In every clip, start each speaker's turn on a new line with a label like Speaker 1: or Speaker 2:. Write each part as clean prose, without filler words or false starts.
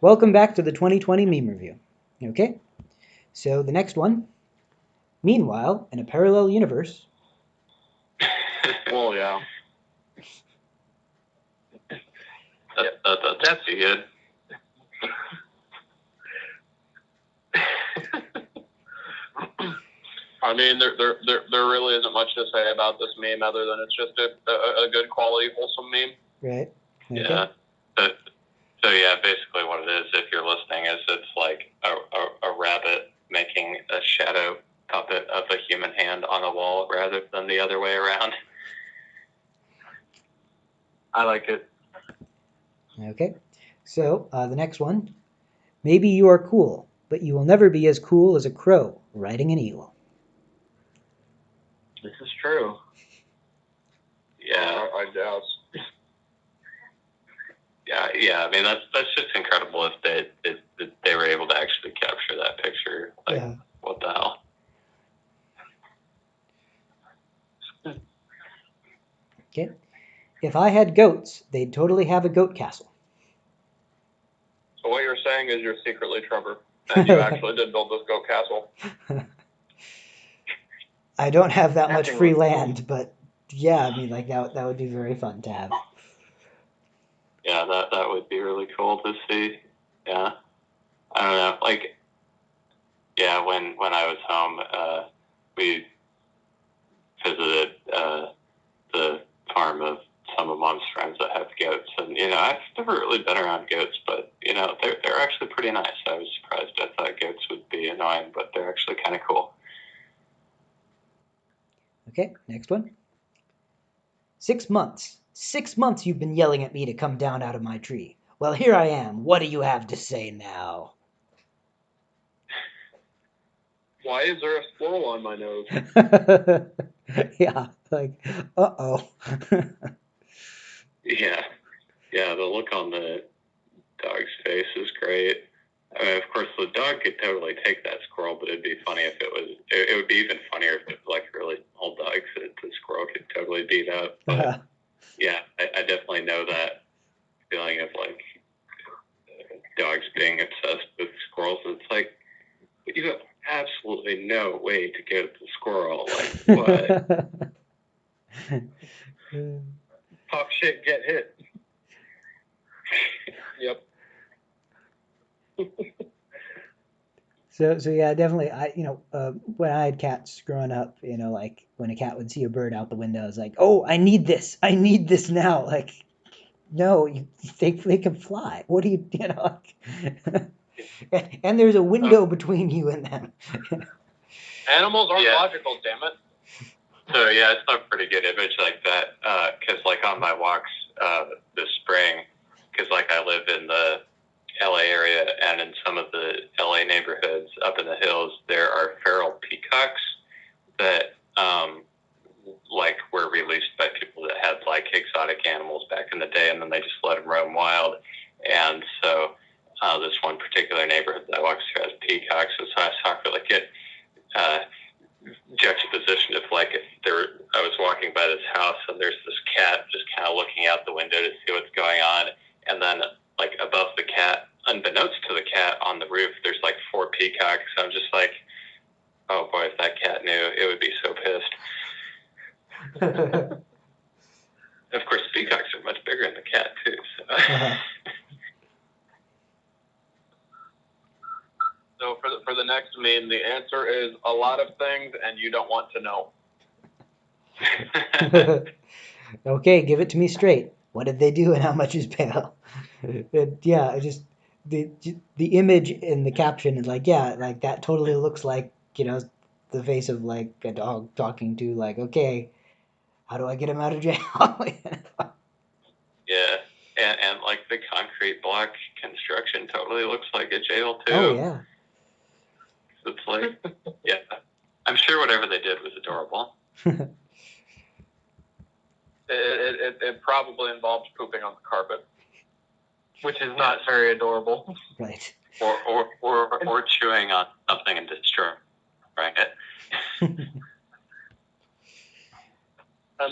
Speaker 1: Welcome back to the 2020 meme review. Okay, so the next one. Meanwhile, in a parallel universe.
Speaker 2: Well, yeah.
Speaker 3: That's good.
Speaker 2: I mean, there really isn't much to say about this meme other than it's just a good quality, wholesome meme.
Speaker 1: Right. Okay.
Speaker 3: Yeah. So yeah, basically what it is, if you're listening, is it's like a rabbit making a shadow puppet of a human hand on a wall rather than the other way around.
Speaker 2: I like it.
Speaker 1: Okay. So the next one. Maybe you are cool, but you will never be as cool as a crow riding an eagle.
Speaker 2: This is true.
Speaker 3: Yeah.
Speaker 2: I doubt.
Speaker 3: Yeah. I mean, that's just incredible if they were able to actually capture that picture. Like,
Speaker 1: Yeah.
Speaker 3: What the hell?
Speaker 1: Okay. If I had goats, they'd totally have a goat castle.
Speaker 2: So what you're saying is you're secretly Trevor, and you actually did build this goat castle.
Speaker 1: I don't have that much free land, but yeah, I mean, like that would be very fun to have.
Speaker 3: Yeah, that would be really cool to see. Yeah. I don't know. Like, yeah, when I was home, we visited the farm of some of Mom's friends that have goats, and I've never really been around goats, but they're actually pretty nice. I was surprised. I thought goats would be annoying, but they're actually kind of cool.
Speaker 1: Okay, next one. 6 months. 6 months you've been yelling at me to come down out of my tree. Well, here I am. What do you have to say now?
Speaker 2: Why is there a squirrel on my nose?
Speaker 1: Yeah, like, uh-oh.
Speaker 3: Yeah, the look on the dog's face is great. I mean, of course, the dog could totally take that squirrel, but it'd be funny if it would be even funnier if it was like a really old dog that the squirrel could totally beat up. But yeah, I definitely know that feeling of like dogs being obsessed with squirrels. It's like, you have absolutely no way to get the squirrel. Like, what?
Speaker 2: Talk shit, get hit. Yep.
Speaker 1: So yeah, definitely. When I had cats growing up, like when a cat would see a bird out the window, it's like, oh, I need this now. Like, no, they can fly. What do you, and there's a window between you and them.
Speaker 2: Animals aren't logical, damn it.
Speaker 3: So yeah, it's a pretty good image like that. Because like on my walks this spring, because like I live in the LA area, and in some of the LA neighborhoods up in the hills, there are feral peacocks that like were released by people that had like exotic animals back in the day, and then they just let them roam wild. And so this one particular neighborhood that I walked through has peacocks, and so I saw really good juxtaposition of like if I was walking by this house and there's this cat just kind of looking out the window to see what's going on, and then like above the cat, unbeknownst to the cat on the roof, there's like 4 peacocks. I'm just like, oh boy, if that cat knew, it would be so pissed. Of course, peacocks are much bigger than the cat too. So.
Speaker 2: So for the next meme, the answer is a lot of things, and you don't want to know.
Speaker 1: Okay, give it to me straight. What did they do, and how much is bail? Yeah, just the image in the caption is like, yeah, like that totally looks like the face of like a dog talking to like, okay, how do I get him out of jail?
Speaker 3: Yeah, and like the concrete block construction totally looks like a jail too.
Speaker 1: Oh yeah.
Speaker 3: It's like, yeah, I'm sure whatever they did was adorable.
Speaker 2: It probably involves pooping on the carpet, which is not very adorable.
Speaker 1: Right.
Speaker 3: Or chewing on something and destroying it.
Speaker 2: And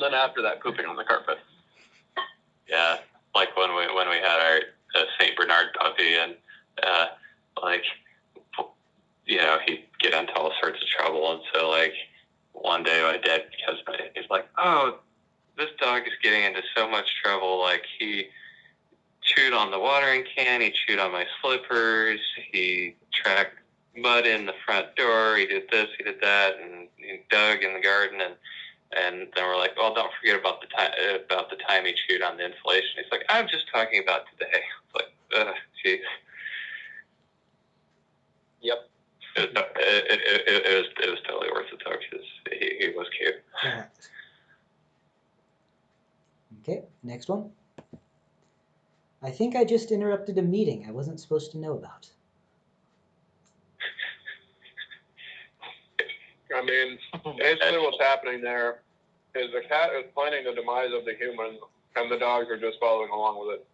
Speaker 2: then after that, pooping on the carpet.
Speaker 3: Yeah, like when we had our Saint Bernard puppy, and like, he'd get into all sorts of trouble. And so, like, one day my dad he's like, oh, this dog is getting into so much trouble. Like, he chewed on the watering can, he chewed on my slippers, he tracked mud in the front door, he did this, he did that, and he dug in the garden, and then we're like, well, don't forget about the time he chewed on the insulation. He's like, I'm just talking about today. It's like, jeez.
Speaker 2: Yep.
Speaker 3: It was totally worth it though, because he was cute.
Speaker 1: Yeah. Okay, next one. I think I just interrupted a meeting I wasn't supposed to know about.
Speaker 2: I mean, basically what's happening there is the cat is planning the demise of the human, and the dogs are just following along with it.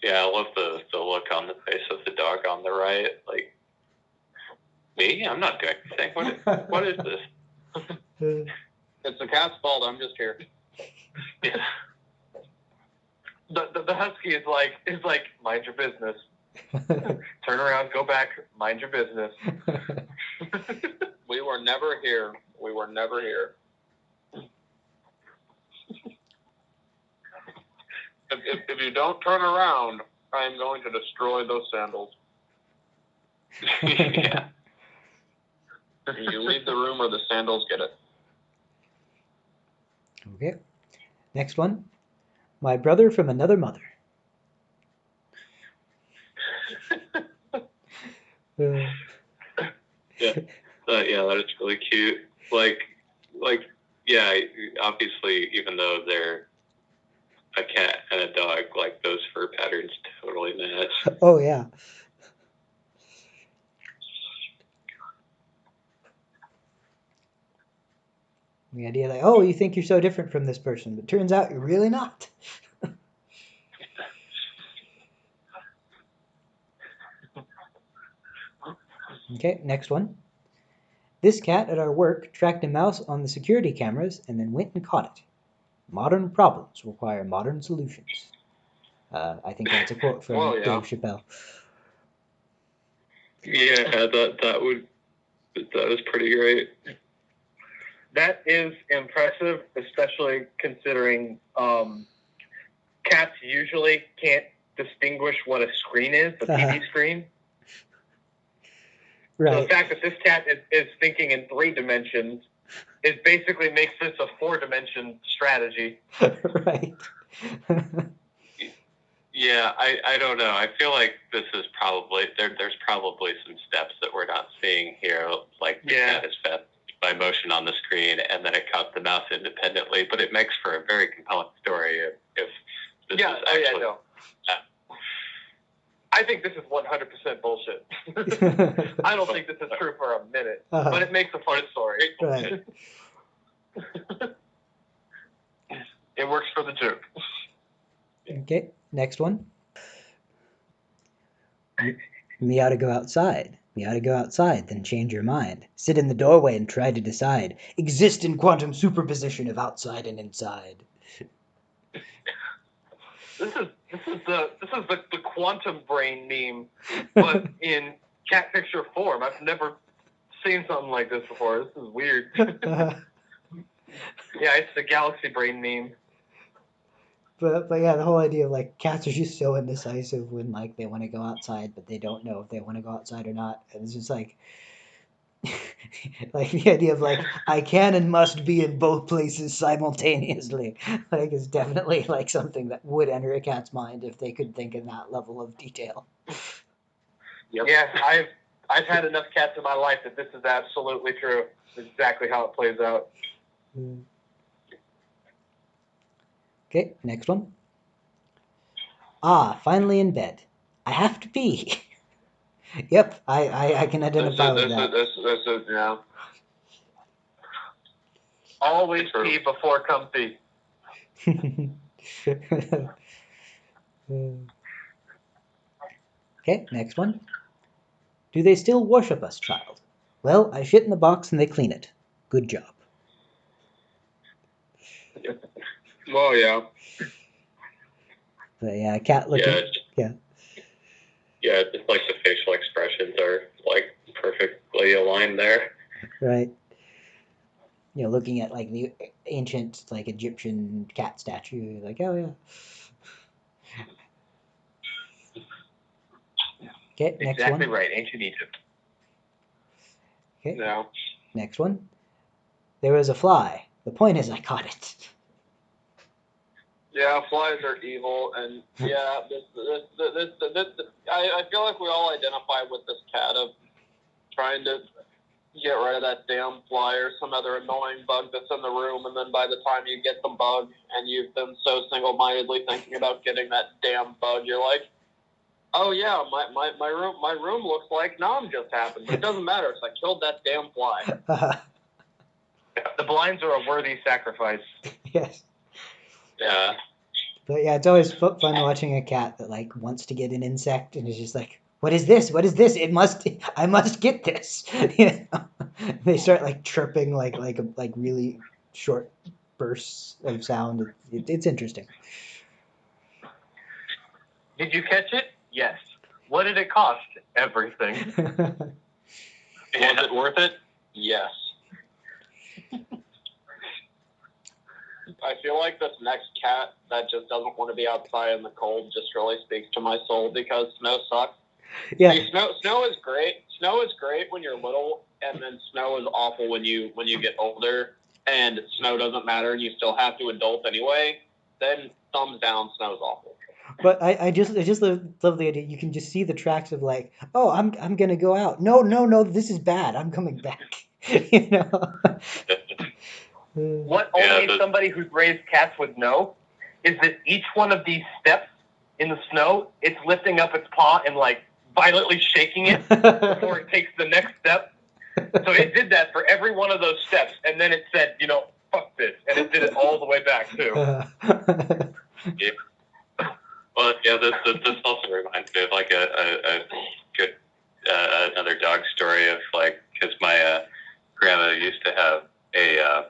Speaker 3: Yeah, I love the look on the face of the dog on the right. Like, me? I'm not doing anything. What is this?
Speaker 2: It's the cat's fault. I'm just here.
Speaker 3: Yeah.
Speaker 2: The husky is like, mind your business. Turn around, go back, mind your business. We were never here. If you don't turn around, I am going to destroy those sandals.
Speaker 3: Yeah.
Speaker 2: You leave the room or the sandals get it.
Speaker 1: Okay. Next one. My brother from another mother.
Speaker 3: Yeah, that is really cute. Like, yeah, obviously, even though they're a cat and a dog, like, those fur patterns totally match.
Speaker 1: Oh, yeah. The idea like, oh, you think you're so different from this person, but turns out you're really not. Okay, next one. This cat at our work tracked a mouse on the security cameras and then went and caught it. Modern problems require modern solutions. I think that's a quote from Dave Chappelle.
Speaker 3: Yeah, that is pretty great.
Speaker 4: That is impressive, especially considering cats usually can't distinguish what a screen is, a TV screen.
Speaker 1: Right.
Speaker 4: So the fact that this cat is thinking in 3 dimensions, it basically makes this a 4-dimension strategy.
Speaker 1: Right.
Speaker 3: Yeah, I don't know. I feel like this is probably there's probably some steps that we're not seeing here. Like the cat is fed by motion on the screen, and then it caught the mouse independently. But it makes for a very compelling story if this is actually.
Speaker 4: No. I think this is 100% bullshit. I don't think this is true for a minute, but it makes a fun story.
Speaker 1: Right.
Speaker 4: It works for the joke.
Speaker 1: Okay, next one. Me ought to go outside. Me ought to go outside, then change your mind. Sit in the doorway and try to decide. Exist in quantum superposition of outside and inside.
Speaker 4: This is the quantum brain meme, but in cat picture form. I've never seen something like this before. This is weird. Yeah, it's the galaxy brain meme.
Speaker 1: But yeah, the whole idea of like cats are just so indecisive when like they want to go outside, but they don't know if they want to go outside or not. And it's just like like the idea of like I can and must be in both places simultaneously. Like is definitely like something that would enter a cat's mind if they could think in that level of detail.
Speaker 4: Yep. Yeah, I've had enough cats in my life that this is absolutely true. It's exactly how it plays out.
Speaker 1: Okay, next one. Ah, finally in bed. I have to pee. Yep, I can identify with that.
Speaker 2: This is, yeah.
Speaker 4: Always pee before comfy.
Speaker 1: Okay, next one. Do they still worship us, child? Well, I shit in the box and they clean it. Good job.
Speaker 2: Well, yeah.
Speaker 1: But yeah, cat looking. Yeah.
Speaker 3: Yeah, just like the facial expressions are like perfectly aligned there.
Speaker 1: Right. Looking at like the ancient like Egyptian cat statue, like, oh yeah. Okay, next
Speaker 4: Exactly
Speaker 1: one.
Speaker 4: right. Ancient Egypt.
Speaker 1: Okay,
Speaker 2: Yeah.
Speaker 1: next one. There was a fly. The point is, I caught it.
Speaker 2: Yeah, flies are evil, and yeah, I feel like we all identify with this cat of trying to get rid of that damn fly or some other annoying bug that's in the room, and then by the time you get the bug and you've been so single-mindedly thinking about getting that damn bug, you're like, oh yeah, my room looks like Nom just happened, but it doesn't matter because I killed that damn fly.
Speaker 4: The blinds are a worthy sacrifice.
Speaker 1: Yes.
Speaker 3: Yeah.
Speaker 1: But yeah, it's always fun watching a cat that like wants to get an insect and is just like, "What is this? What is this? I must get this." They start like chirping like really short bursts of sound. It's interesting.
Speaker 4: Did you catch it? Yes. What did it cost? Everything.
Speaker 2: Was it worth it? Yes. I feel like this next cat that just doesn't want to be outside in the cold just really speaks to my soul because snow sucks.
Speaker 1: Yeah.
Speaker 2: See, snow is great. Snow is great when you're little, and then snow is awful when you get older, and snow doesn't matter, and you still have to adult anyway. Then thumbs down, snow's awful.
Speaker 1: But I just love the idea. You can just see the tracks of like, oh, I'm gonna go out. No, this is bad. I'm coming back. you know.
Speaker 4: What only somebody who's raised cats would know is that each one of these steps in the snow, it's lifting up its paw and like violently shaking it before it takes the next step. So it did that for every one of those steps, and then it said, fuck this, and it did it all the way back too.
Speaker 3: Yeah. Well, yeah, this also reminds me of like a good another dog story of like, because my grandma used to have a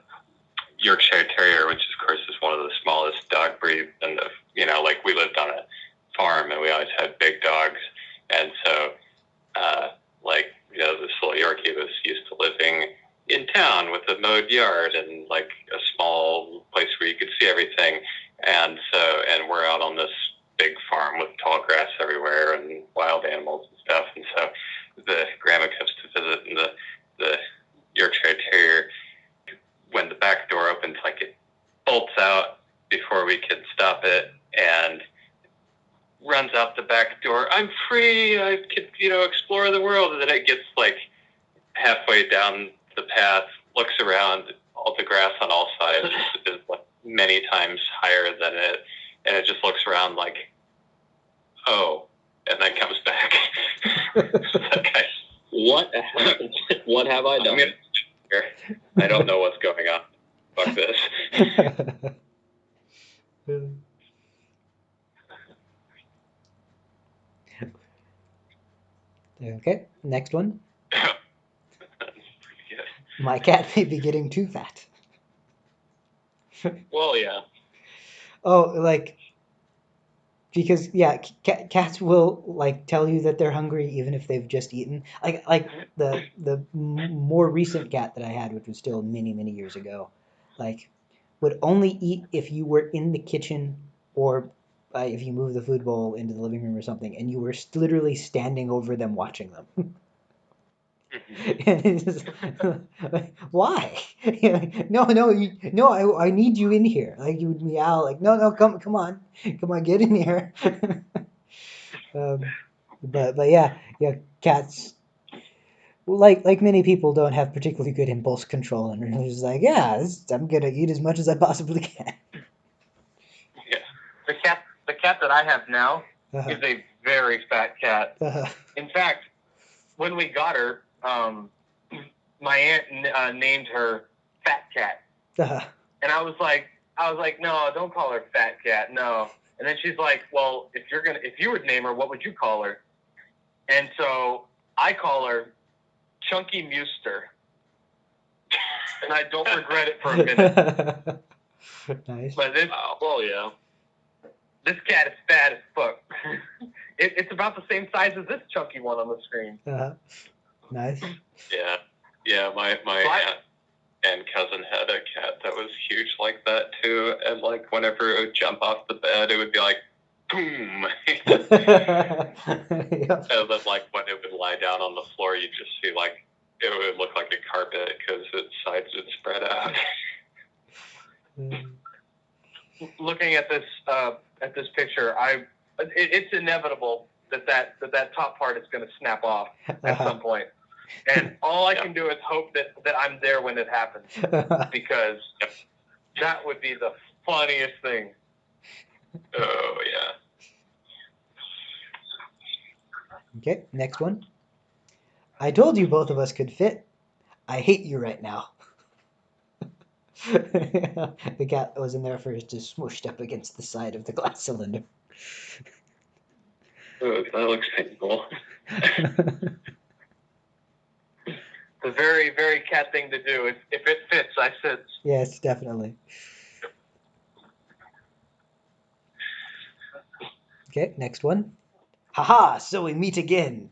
Speaker 3: Yorkshire Terrier, which of course is one of the smallest dog breeds, and like we lived on a farm and we always had big dogs, and so this little Yorkie was used to living in town with a mowed yard and like a small place where you could see everything, and we're out on this big farm with tall grass everywhere and wild animals and stuff, and so the grandma comes to visit, and the Yorkshire Terrier, when the back door opens, like it bolts out before we could stop it and runs out the back door. I'm free. I could, explore the world. And then it gets like halfway down the path, looks around, all the grass on all sides is like many times higher than it, and it just looks around like, oh, and then comes back. Okay.
Speaker 2: What have I done?
Speaker 3: I don't know what's going on. Fuck this.
Speaker 1: Okay, next one. My cat may be getting too fat.
Speaker 2: Well, yeah.
Speaker 1: Oh, like, because yeah, cats will like tell you that they're hungry even if they've just eaten. Like the more recent cat that I had, which was still many years ago, like would only eat if you were in the kitchen or if you moved the food bowl into the living room or something, and you were literally standing over them watching them. Like, why? No, I need you in here. Like you would meow, like no, come on, get in here. But yeah, cats like many people don't have particularly good impulse control, and are just like, yeah, I'm gonna eat as much as I possibly can.
Speaker 3: Yeah.
Speaker 4: The cat that I have now is a very fat cat. In fact, when we got her, my aunt named her Fat Cat, and I was like, no, don't call her Fat Cat, no. And then she's like, well, if you would name her, what would you call her? And so I call her Chunky Muster, and I don't regret it for a minute.
Speaker 1: Nice.
Speaker 4: But this cat is fat as fuck. It's about the same size as this chunky one on the screen.
Speaker 1: Nice.
Speaker 3: Yeah. My aunt and cousin had a cat that was huge like that too, and like whenever it would jump off the bed, it would be like boom.
Speaker 1: Yep.
Speaker 3: And then like when it would lie down on the floor, you'd just see like it would look like a carpet because its sides would spread out.
Speaker 4: Looking at this picture, it's inevitable that top part is going to snap off at some point. And all I can do is hope that I'm there when it happens, because that would be the funniest thing.
Speaker 3: Oh yeah.
Speaker 1: Okay, next one. I told you both of us could fit. I hate you right now. The cat that was in there first is smooshed up against the side of the glass cylinder.
Speaker 3: Oh, that looks painful.
Speaker 4: It's a very, very cat thing to do. If it fits, I sit.
Speaker 1: Yes, definitely. Okay, next one. Haha, so we meet again.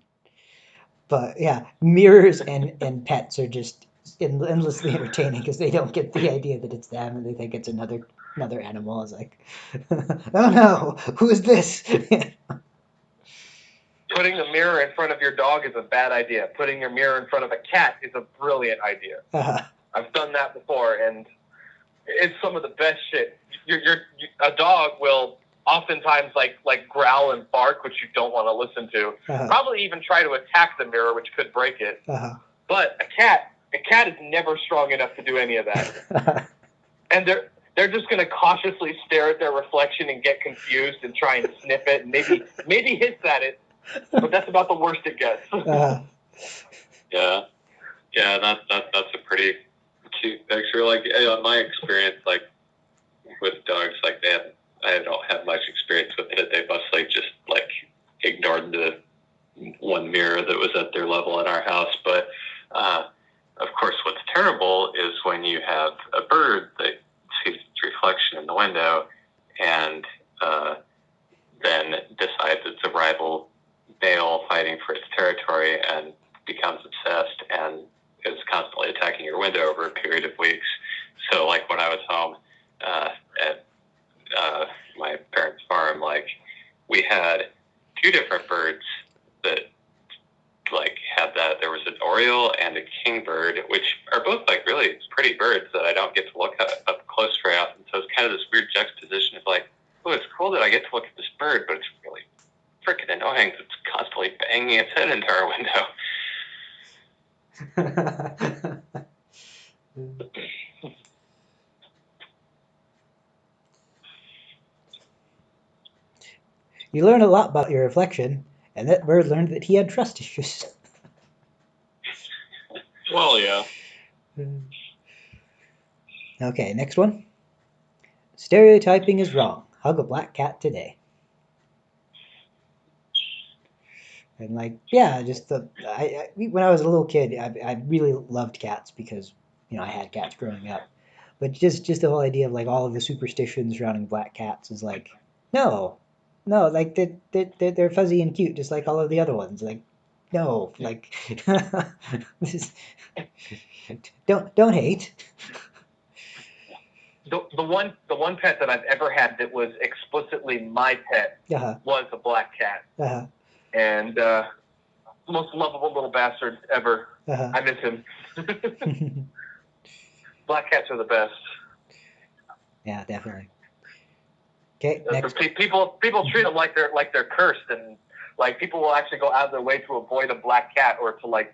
Speaker 1: But yeah, mirrors and pets are just endlessly entertaining because they don't get the idea that it's them and they think it's another animal. It's like, oh no, who is this?
Speaker 4: Putting a mirror in front of your dog is a bad idea. Putting your mirror in front of a cat is a brilliant idea. I've done that before, and it's some of the best shit. A dog will oftentimes like growl and bark, which you don't want to listen to. Probably even try to attack the mirror, which could break it. But a cat is never strong enough to do any of that. And they're just going to cautiously stare at their reflection and get confused and try and sniff it and maybe hiss at it. But that's about the worst it gets.
Speaker 3: Yeah, that's a pretty cute picture. Like my experience, like with dogs, like I don't have much experience with it. They mostly just like ignored the one mirror that was at their level in our house. But of course, what's terrible is when you have a bird that sees its reflection in the window and then decides it's a rival male fighting for its territory and becomes obsessed and is constantly attacking your window over a period of weeks. So like when I was home at my parents' farm, like we had two different birds that like had that. There was an oriole and a kingbird, which are both like really pretty birds that I don't get to look up close very often. So it's kind of this weird juxtaposition of like, oh, it's cool that I get to look at this bird, but it's really freaking annoying that it's constantly banging its head into our window.
Speaker 1: You learn a lot about your reflection, and that bird learned that he had trust issues.
Speaker 3: Well, yeah.
Speaker 1: Okay, next one. Stereotyping is wrong. Hug a black cat today. And like, yeah, just when I was a little kid, I really loved cats because, I had cats growing up. But just the whole idea of like all of the superstitions surrounding black cats is like, no, like they're fuzzy and cute, just like all of the other ones. Like, no, like, don't hate.
Speaker 4: The one pet that I've ever had that was explicitly my pet was a black cat. And the most lovable little bastard ever. I miss him. Black cats are the best.
Speaker 1: Yeah, definitely. Okay, next.
Speaker 4: People treat them like they're cursed, and like people will actually go out of their way to avoid a black cat or to like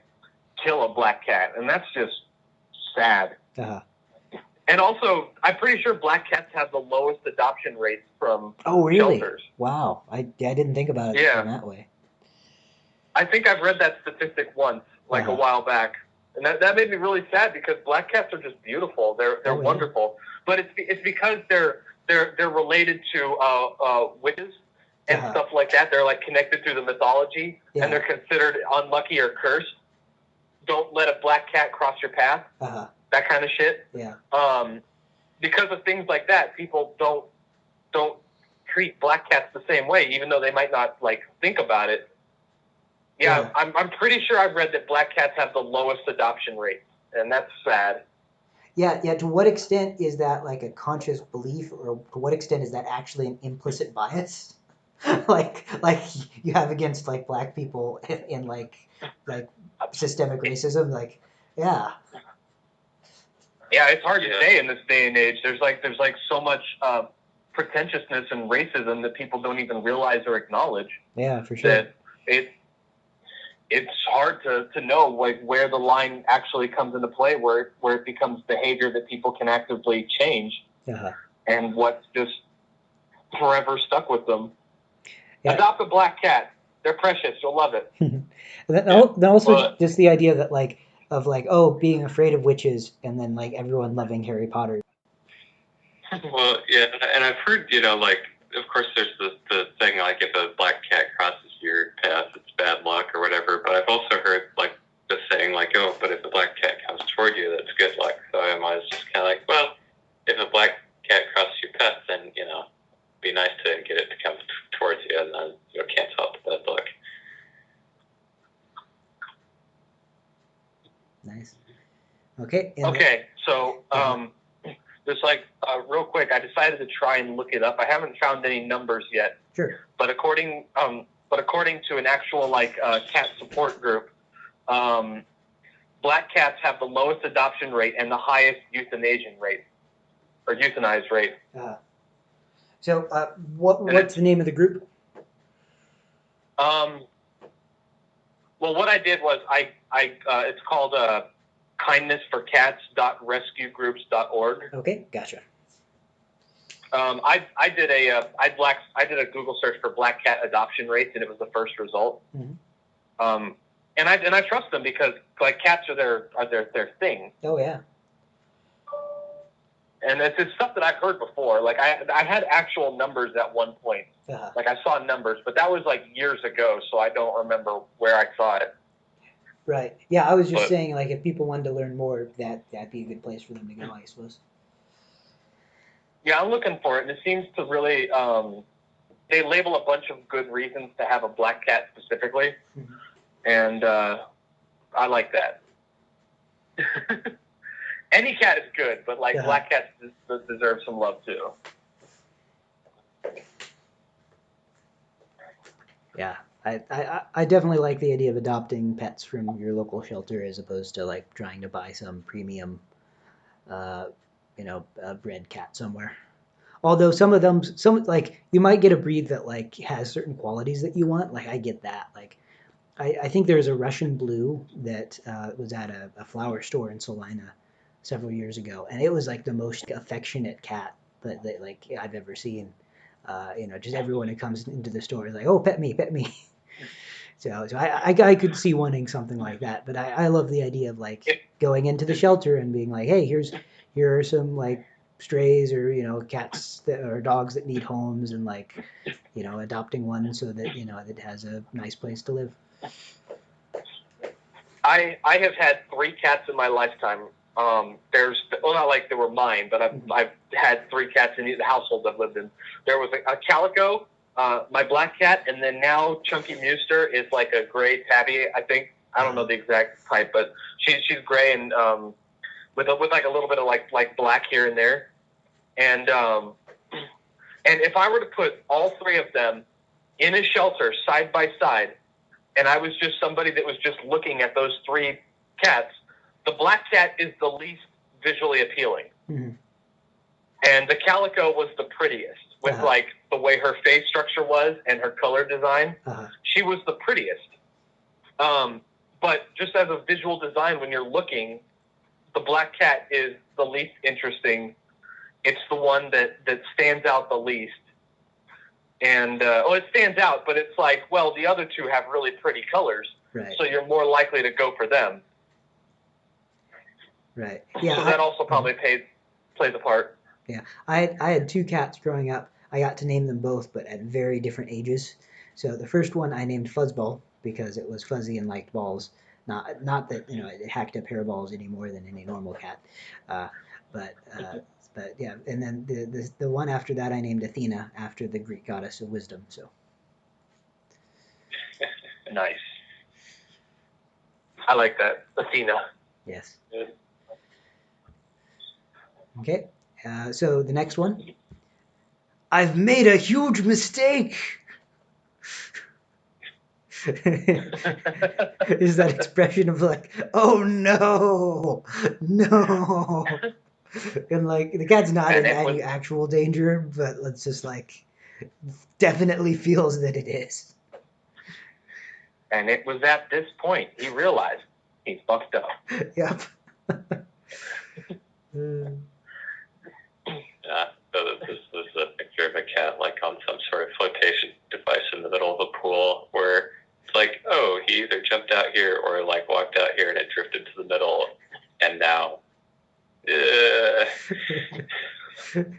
Speaker 4: kill a black cat, and that's just sad. And also, I'm pretty sure black cats have the lowest adoption rates from shelters.
Speaker 1: Wow, I didn't think about it in that way.
Speaker 4: I think I've read that statistic once, like a while back, and that made me really sad because black cats are just beautiful. They're wonderful, but it's because they're related to witches and stuff like that. They're like connected through the mythology, and they're considered unlucky or cursed. Don't let a black cat cross your path. That kind of shit.
Speaker 1: Yeah.
Speaker 4: Because of things like that, people don't treat black cats the same way, even though they might not like think about it. Yeah. I'm pretty sure I've read that black cats have the lowest adoption rate, and that's sad.
Speaker 1: Yeah. To what extent is that like a conscious belief, or to what extent is that actually an implicit bias? like you have against like black people in like systemic racism? Like, yeah.
Speaker 4: Yeah, it's hard to say in this day and age. There's like so much pretentiousness and racism that people don't even realize or acknowledge.
Speaker 1: Yeah, for sure.
Speaker 4: That it's hard to know like where the line actually comes into play, where it becomes behavior that people can actively change, and what's just forever stuck with them. Yeah. Adopt a black cat. They're precious. You'll love it.
Speaker 1: Then also just the idea that like of like, oh, being afraid of witches, and then like everyone loving Harry Potter.
Speaker 3: Well, yeah, and I've heard, like, of course there's the thing, like, if a black cat crosses your path, it's bad luck or whatever, but I've also heard, like, the saying, like, oh, but if a black cat comes toward you, that's good luck. So I was just kind of like, well, if a black cat crosses your path, then, be nice to get it to come towards you, and then you can't help bad luck.
Speaker 1: Nice. Okay.
Speaker 4: So, just like real quick, I decided to try and look it up. I haven't found any numbers yet.
Speaker 1: Sure.
Speaker 4: But according to an actual cat support group, black cats have the lowest adoption rate and the highest euthanized rate.
Speaker 1: So what's the name of the group?
Speaker 4: Well, what I did was I it's called kindnessforcats.rescuegroups.org.
Speaker 1: Okay, gotcha.
Speaker 4: I did a Google search for black cat adoption rates, and it was the first result. Mm-hmm. And I trust them because like cats are their thing.
Speaker 1: Oh yeah.
Speaker 4: And it's stuff that I've heard before. Like I had actual numbers at one point. Like I saw numbers, but that was like years ago, so I don't remember where I saw it.
Speaker 1: Right. Yeah, I was just saying, like, if people wanted to learn more, that'd be a good place for them to go, I suppose.
Speaker 4: Yeah, I'm looking for it, and it seems to really they label a bunch of good reasons to have a black cat specifically, mm-hmm. And I like that. Any cat is good, but like black cats deserve some love too.
Speaker 1: Yeah. I definitely like the idea of adopting pets from your local shelter as opposed to like trying to buy some premium, bred cat somewhere. Although some like you might get a breed that like has certain qualities that you want. Like I get that. Like I think there's a Russian blue that was at a flower store in Salina several years ago, and it was like the most affectionate cat that like I've ever seen. Just everyone who comes into the store is like, oh, pet me. So I could see wanting something like that, but I love the idea of like going into the shelter and being like, hey, here are some like strays or cats or dogs that need homes, and like adopting one so that it has a nice place to live.
Speaker 4: I have had 3 cats in my lifetime. Not like they were mine, but I've had 3 cats in the household I've lived in. There was a calico, my black cat, and then now Chunky Mewster is like a gray tabby. I think I don't know the exact type, but she's gray and with like a little bit of like black here and there. And if I were to put all 3 of them in a shelter side by side, and I was just somebody that was just looking at those 3 cats, the black cat is the least visually appealing. Mm-hmm. And the calico was the prettiest with like the way her face structure was and her color design. She was the prettiest. But just as a visual design, when you're looking, the black cat is the least interesting. It's the one that stands out the least. And, it stands out, but it's like, well, the other 2 have really pretty colors. Right. So you're more likely to go for them.
Speaker 1: Right. Yeah.
Speaker 4: So that also probably plays a part.
Speaker 1: Yeah. I had 2 cats growing up. I got to name them both, but at very different ages. So the first one I named Fuzzball because it was fuzzy and liked balls. Not that it hacked up hairballs any more than any normal cat. But But yeah, and then the one after that I named Athena after the Greek goddess of wisdom. So
Speaker 4: Nice. I like that. Athena.
Speaker 1: yes.
Speaker 3: Good.
Speaker 1: Okay. So the next one. I've made a huge mistake. Is that expression of like, oh no, no, and like the cat's not
Speaker 4: And
Speaker 1: in
Speaker 4: it was-
Speaker 1: any actual danger, but let's just like definitely feels that it is.
Speaker 4: And it was at this point he realized he fucked up.
Speaker 1: Yep.
Speaker 3: Yeah, so this was a picture of a cat like on some sort of flotation device in the middle of a pool where it's like, oh, he either jumped out here or like walked out here and it drifted to the middle, and now,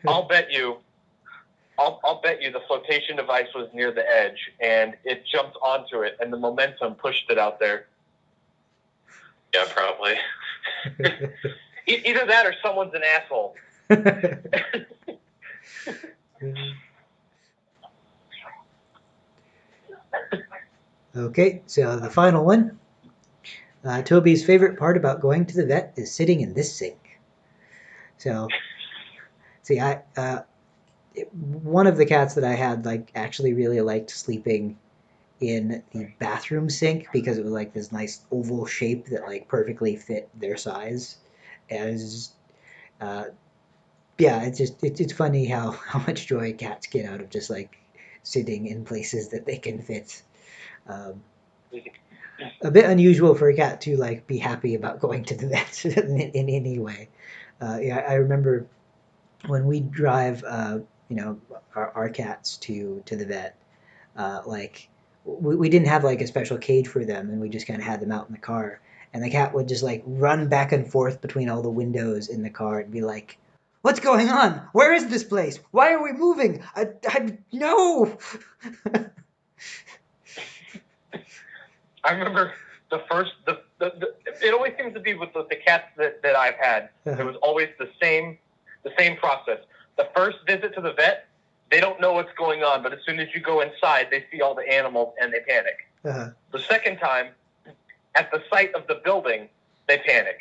Speaker 4: I'll bet you the flotation device was near the edge and it jumped onto it and the momentum pushed it out there.
Speaker 3: yeah, probably.
Speaker 4: Either that or someone's an asshole.
Speaker 1: Okay, so the final one. Toby's favorite part about going to the vet is sitting in this sink. So, see, one of the cats that I had like actually really liked sleeping in the bathroom sink because it was like this nice oval shape that like perfectly fit their size, and it's just, yeah, it's funny how much joy cats get out of just like sitting in places that they can fit. A bit unusual for a cat to like be happy about going to the vet in any way. Yeah, I remember when we drive, our cats to the vet. Like we didn't have like a special cage for them, and we just kind of had them out in the car. And the cat would just like run back and forth between all the windows in the car and be like, "What's going on? Where is this place? Why are we moving? I no."
Speaker 4: I remember the first, it always seems to be with the cats that I've had. It was always the same process. The first visit to the vet, they don't know what's going on, but as soon as you go inside, they see all the animals and they panic.
Speaker 1: Uh-huh.
Speaker 4: The second time, at the sight of the building, they panic.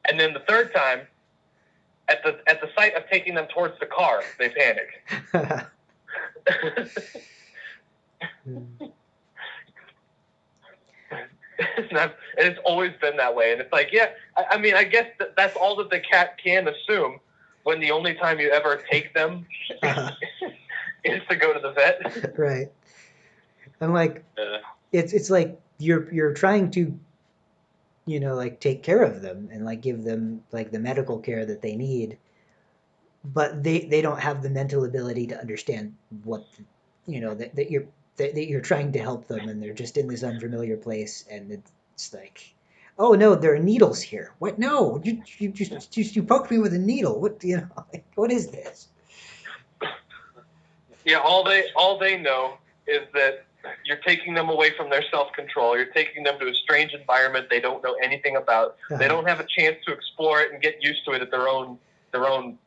Speaker 4: And then the third time, at the sight of taking them towards the car, they panic. And it's always been that way. And it's like, yeah, I mean, I guess that's all that the cat can assume when the only time you ever take them is to go to the vet.
Speaker 1: Right. And like, it's like you're trying to, like take care of them and like give them like the medical care that they need, but they don't have the mental ability to understand what, that you're trying to help them, and they're just in this unfamiliar place, and it's like, oh no, there are needles here. What? No, you poked me with a needle. What? Like, what is this?
Speaker 4: Yeah, all they know is that you're taking them away from their self-control. You're taking them to a strange environment they don't know anything about.
Speaker 1: Uh-huh.
Speaker 4: They don't have a chance to explore it and get used to it at their own in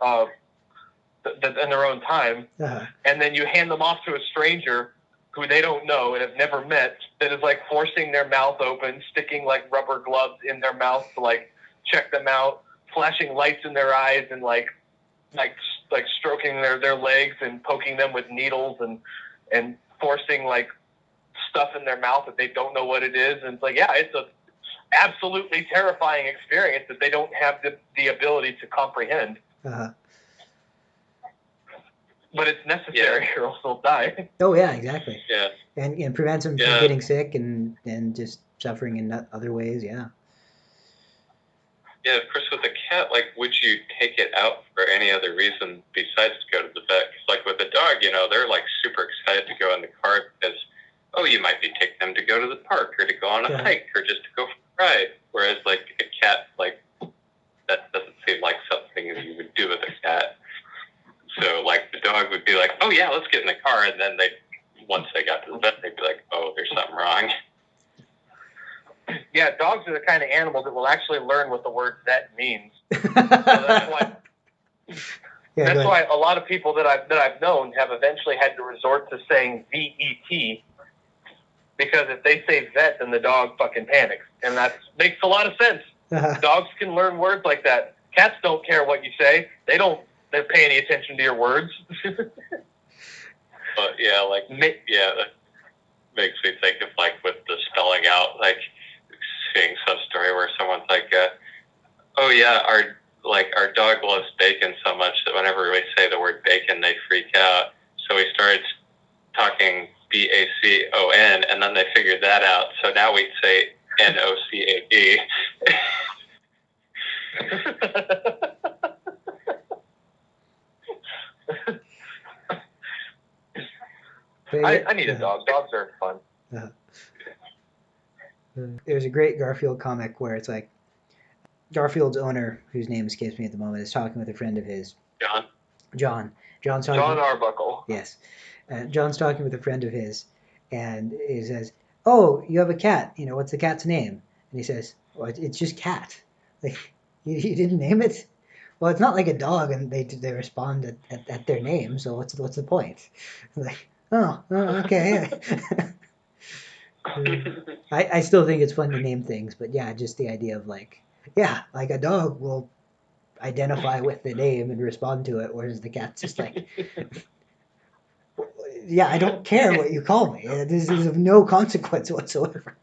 Speaker 4: their own time.
Speaker 1: Uh-huh.
Speaker 4: And then you hand them off to a stranger who they don't know and have never met, that is like forcing their mouth open, sticking like rubber gloves in their mouth to like check them out, flashing lights in their eyes, and like stroking their legs and poking them with needles and forcing like stuff in their mouth that they don't know what it is. And it's like, yeah, it's a absolutely terrifying experience that they don't have the ability to comprehend.
Speaker 1: Uh-huh.
Speaker 4: But it's necessary, or else they'll die.
Speaker 1: Oh yeah, exactly.
Speaker 3: Yeah.
Speaker 1: And prevents them from getting sick and just suffering in other ways. Yeah.
Speaker 3: Yeah, of course, with a cat, like, would you take it out for any other reason besides to go to the vet? 'Cause, like, with a dog, they're, like, super excited to go in the car because, oh, you might be taking them to go to the park or to go on a hike or just to go for a ride. Whereas, like, a cat, like, that doesn't seem like something that you would do with a cat. So, like, the dog would be like, oh, yeah, let's get in the car. And then once they got to the vet, they'd be like, oh, there's something wrong.
Speaker 4: Yeah, dogs are the kind of animal that will actually learn what the word vet means. So that's why
Speaker 1: Yeah,
Speaker 4: That's
Speaker 1: go ahead.
Speaker 4: why a lot of people that I've known have eventually had to resort to saying VET, because if they say vet, then the dog fucking panics, and that makes a lot of sense. Dogs can learn words like that. Cats don't care what you say. They don't pay any attention to your words.
Speaker 3: But yeah, like that makes me think of like with the spelling out, like seeing some story where someone's like, "Oh yeah, our dog loves bacon so much that whenever we say the word bacon, they freak out." So we started talking BACON, and then they figured that out. So now we say NOCAD.
Speaker 4: I need a dog. Dogs are fun.
Speaker 1: There's a great Garfield comic where it's like Garfield's owner, whose name escapes me at the moment, is talking with a friend of his. John. John's talking.
Speaker 4: John Arbuckle.
Speaker 1: Yes. John's talking with a friend of his, and he says, "Oh, you have a cat. You know, what's the cat's name?" And he says, "Well, it's just Cat. Like, you didn't name it? Well, it's not like a dog, and they respond at their name. So what's the point?" Like, oh, okay. I still think it's fun to name things, but yeah, just the idea of like a dog will identify with the name and respond to it, whereas the cat's just like, yeah, I don't care what you call me. This is of no consequence whatsoever.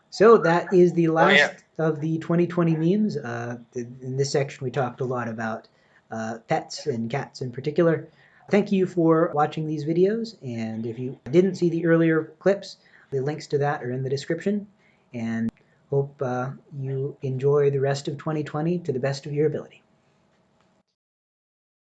Speaker 1: So that is the last of the 2020 memes. In this section, we talked a lot about pets and cats in particular. Thank you for watching these videos, and if you didn't see the earlier clips, the links to that are in the description, and hope you enjoy the rest of 2020 to the best of your ability.